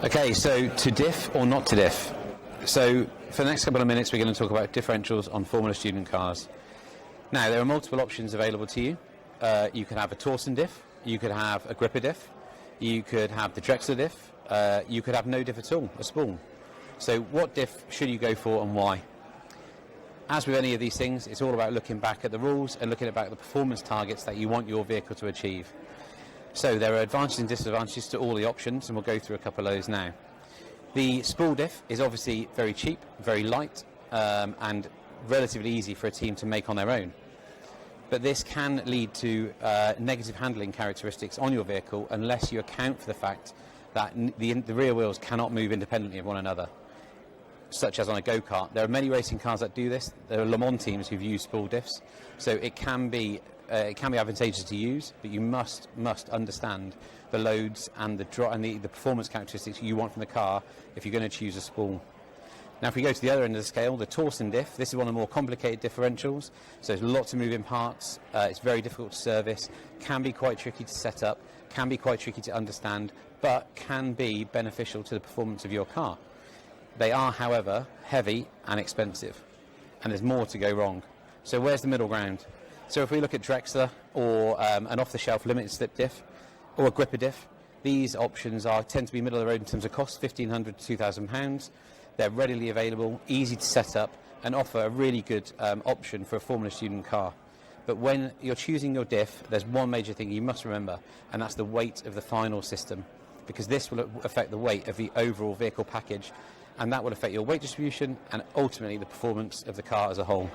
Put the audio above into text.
Okay, so to diff or not to diff? So for the next couple of minutes we're going to talk about differentials on Formula Student cars. Now there are multiple options available to you. You could have a Torsen diff, you could have a gripper diff, you could have the Drexler diff, you could have no diff at all, a spool. So what diff should you go for and why? As with any of these things, it's all about looking back at the rules and looking about the performance targets that you want your vehicle to achieve. So there are advantages and disadvantages to all the options, and we'll go through a couple of those now. The spool diff is obviously very cheap, very light, and relatively easy for a team to make on their own. But this can lead to negative handling characteristics on your vehicle unless you account for the fact that the rear wheels cannot move independently of one another, such as on a go-kart. There are many racing cars that do this. There are Le Mans teams who've used spool diffs, so it can be advantageous to use, but you must understand the loads and the performance characteristics you want from the car if you're going to choose a spool. Now if we go to the other end of the scale, the Torsen diff, this is one of the more complicated differentials, so there's lots of moving parts, it's very difficult to service, can be quite tricky to set up, can be quite tricky to understand, but can be beneficial to the performance of your car. They are, however, heavy and expensive, and there's more to go wrong. So where's the middle ground? So if we look at Drexler or an off-the-shelf limited slip diff or a gripper diff, these options tend to be middle of the road in terms of cost, £1,500 to £2,000. They're readily available, easy to set up, and offer a really good option for a Formula Student car. But when you're choosing your diff, there's one major thing you must remember, and that's the weight of the final system, because this will affect the weight of the overall vehicle package, and that will affect your weight distribution and ultimately the performance of the car as a whole.